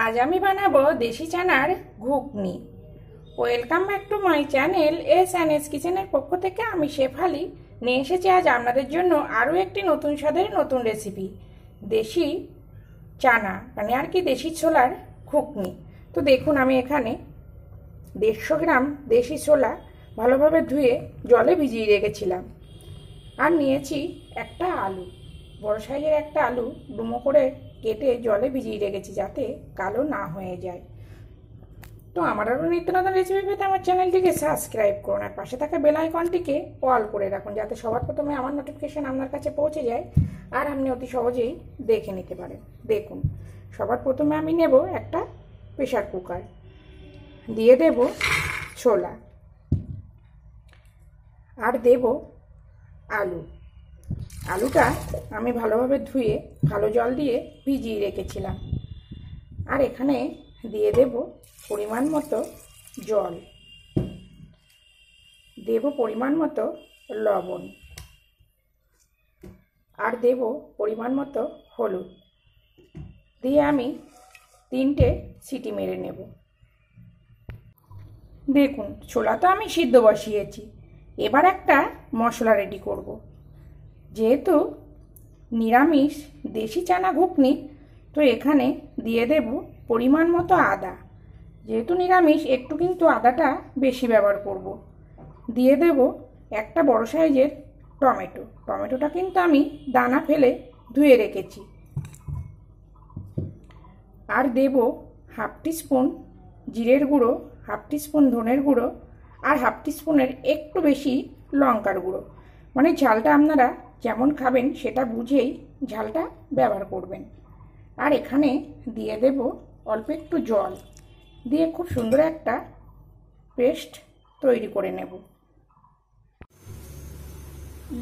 আজ আমি বানাবো দেশি চানার ঘুগনি। Welcome back to my channel S কিচেনের পক্ষ থেকে আমি শেফালি নিয়ে এসেছি আজ আপনাদের জন্য আরও একটি নতুন স্বাদের নতুন রেসিপি, দেশি চানা মানে আর কি দেশি ছোলার ঘুগনি। তো দেখুন, আমি এখানে 150 গ্রাম দেশি ছোলা ভালোভাবে ধুয়ে জলে ভিজিয়ে রেখেছিলাম। আর নিয়েছি একটা আলু, বড় সাইজের একটা আলু ডুমো করে কেটে জলে ভিজিয়ে রেখেছি যাতে কালো না হয়ে যায়। তো আমার আরও নিত্য নতুন রেসিপি পেতে আমার চ্যানেলটিকে সাবস্ক্রাইব করুন আর পাশে থাকা বেল আইকনটিকে অল করে রাখুন যাতে সবার প্রথমে আমার নোটিফিকেশান আপনার কাছে পৌঁছে যায় আর আপনি অতি সহজেই দেখে নিতে পারেন। দেখুন, সবার প্রথমে আমি নেব একটা প্রেশার কুকার, দিয়ে দেব ছোলা আর দেব আলু। আলুটা আমি ভালোভাবে ধুয়ে ভালো জল দিয়ে ভিজিয়ে রেখেছিলাম। আর এখানে দিয়ে দেব পরিমাণ মতো জল, দেব পরিমাণ মতো লবণ আর দেব পরিমাণ মতো হলুদ দিয়ে আমি 3টে সিটি মেরে নেব। দেখুন, ছোলা তো আমি সিদ্ধ বসিয়েছি, এবার একটা মশলা রেডি করব। যেহেতু নিরামিষ দেশি চানা ঘুগনি, তো এখানে দিয়ে দেব পরিমাণ মতো আদা। যেহেতু নিরামিষ একটু কিন্তু আদাটা বেশি ব্যবহার করব। দিয়ে দেব একটা বড় সাইজের টমেটো, টমেটোটা কিন্তু আমি দানা ফেলে ধুয়ে রেখেছি। আর দেব হাফ টিস্পুন জিরের গুঁড়ো, হাফ টিস্পুন ধনের গুঁড়ো আর হাফ টিস্পুনের একটু বেশি লঙ্কার গুঁড়ো। মানে ঝালটা আপনারা যেমন খাবেন সেটা বুঝেই ঝালটা ব্যবহার করবেন। আর এখানে দিয়ে দেব অল্প একটু জল দিয়ে খুব সুন্দর একটা পেস্ট তৈরি করে নেব।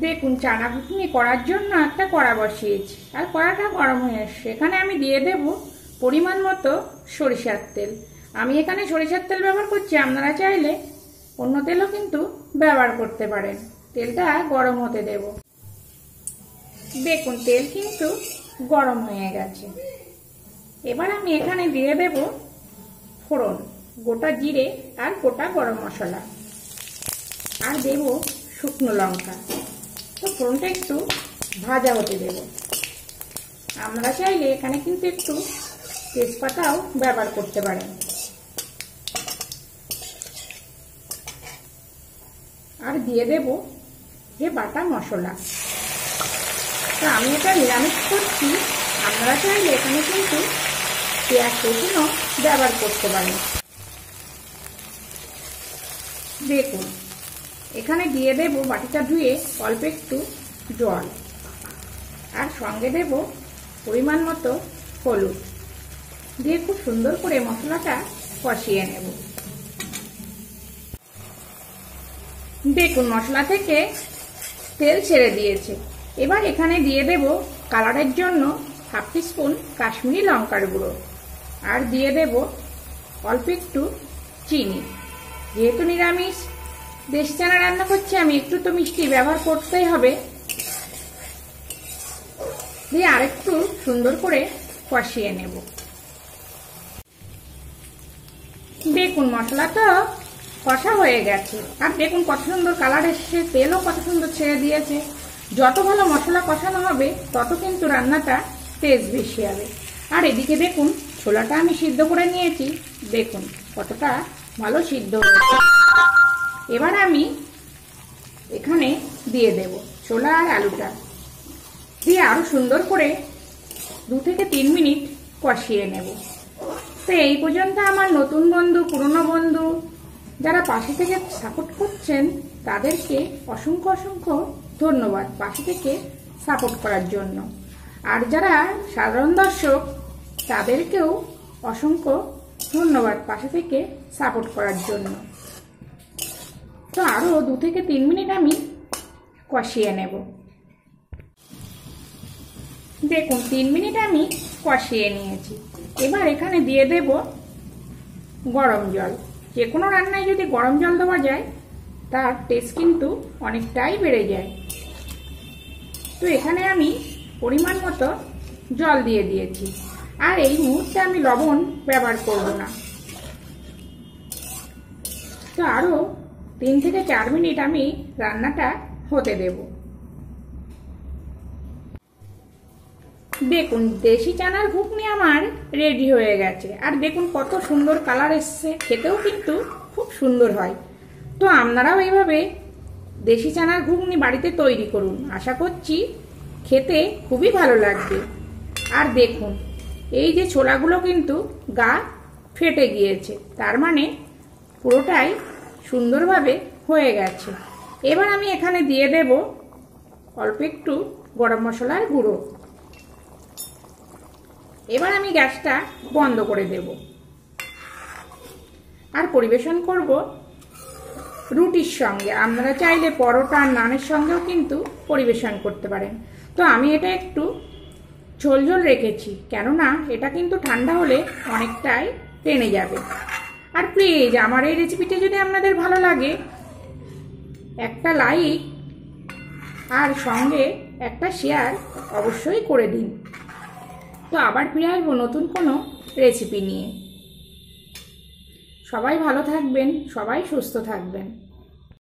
দেখুন, চানা ঘুগনি করার জন্য একটা কড়া বসিয়েছি আর কড়াটা গরম হয়ে এসছে। এখানে আমি দিয়ে দেব পরিমাণ মতো সরিষার তেল। আমি এখানে সরিষার তেল ব্যবহার করছি, আপনারা চাইলে অন্য তেলও কিন্তু ব্যবহার করতে পারেন। তেলটা গরম হতে দেব। দেখুন, তেল কিন্তু গরম হয়ে গেছে। এবার আমি এখানে দিয়ে দেব ফোড়ন, গোটা জিরে আর গোটা গরম মশলা আর দেব শুকনো লঙ্কা। তো ফোড়নটা একটু ভাজা হতে দেব। আমরা চাইলে এখানে কিন্তু একটু তেজপাতাও ব্যবহার করতে পারেন। আর দিয়ে দেব যে বাটা মশলা। তো আমি এটা নিরামিষ করছি, আপনারা চাইলে এখানে কিন্তু পেঁয়াজ রসুনও ব্যবহার করতে পারেন। দেখুন, এখানে দিয়ে দেব বাটিটা ধুয়ে অল্প একটু জল আর সঙ্গে দেব পরিমাণ মতো হলুদ দিয়ে খুব সুন্দর করে মশলাটা কষিয়ে নেব। দেখুন, মশলা থেকে তেল ছেড়ে দিয়েছে। এবার এখানে দিয়ে দেব কালারের জন্য হাফ টিস্পুন কাশ্মীরি লঙ্কার গুঁড়ো আর দিয়ে দেব অল্প একটু চিনি। যেহেতু নিরামিষ দেশি চানা রান্না করছি, আমি একটু তো মিষ্টি ব্যবহার করতেই হবে। দিয়ে আরেকটু সুন্দর করে কষিয়ে নেব। দেখুন, মশলা তো কষা হয়ে গেছে আর দেখুন কত সুন্দর কালার এসছে, তেলও কত সুন্দর ছেড়ে দিয়েছে। যত ভালো মশলা কষানো হবে তত কিন্তু রান্নাটা টেস্ট বেশি হবে। আর এদিকে দেখুন, ছোলাটা আমি সিদ্ধ করে নিয়েছি, দেখুন কতটা ভালো সিদ্ধ হয়েছে। এবার আমি এখানে দিয়ে দেব ছোলা আর আলুটা দিয়ে আরো সুন্দর করে 2 থেকে 3 মিনিট কষিয়ে নেব। তো এই পর্যন্ত আমার নতুন বন্ধু, পুরনো বন্ধু যারা পাশে থেকে সাপোর্ট করছেন তাদেরকে অসংখ্য অসংখ্য ধন্যবাদ পাশে থেকে সাপোর্ট করার জন্য। আর যারা সাধারণ দর্শক তাদেরকেও অসংখ্য ধন্যবাদ পাশে থেকে সাপোর্ট করার জন্য। তো আরও 2 থেকে 3 মিনিট আমি কষিয়ে নেব। দেখুন, 3 মিনিট আমি কষিয়ে নিয়েছি। এবার এখানে দিয়ে দেব গরম জল। যে কোনো রান্নায় যদি গরম জল দেওয়া যায় তার টেস্ট কিন্তু অনেকটাই বেড়ে যায়। তো এখানে আমি পরিমাণ মতো জল দিয়ে দিয়েছি আর এই মুহূর্তে আমি লবণ ব্যবহার করব না। তো আরও 3 থেকে 4 মিনিট আমি রান্নাটা হতে দেব। দেখুন দেশি চানার ঘুগনি আমার রেডি হয়ে গেছে। আর দেখুন কত সুন্দর কালার এসছে, খেতেও কিন্তু খুব সুন্দর হয়। তো আপনারাও এইভাবে দেশি চানার ঘুগনি বাড়িতে তৈরি করুন, আশা করছি খেতে খুবই ভালো লাগবে। আর দেখুন এই যে ছোলাগুলো কিন্তু গা ফেটে গিয়েছে, তার মানে পুরোটাই সুন্দরভাবে হয়ে গেছে। এবার আমি এখানে দিয়ে দেব অল্প একটু গরম মশলার গুঁড়ো। এবার আমি গ্যাসটা বন্ধ করে দেব আর পরিবেশন করব রুটির সঙ্গে। আপনারা চাইলে পরোটা আর নানের সঙ্গেও কিন্তু পরিবেশন করতে পারেন। তো আমি এটা একটু ঝোল ঝোল রেখেছি, কেননা এটা কিন্তু ঠান্ডা হলে অনেকটাই টেনে যাবে। আর প্লিজ আমার এই রেসিপিটি যদি আপনাদের ভালো লাগে একটা লাইক আর সঙ্গে একটা শেয়ার অবশ্যই করে দিন। তো আবার ফিরে আসবো নতুন কোনো রেসিপি নিয়ে। সবাই ভালো থাকবেন, সবাই সুস্থ থাকবেন।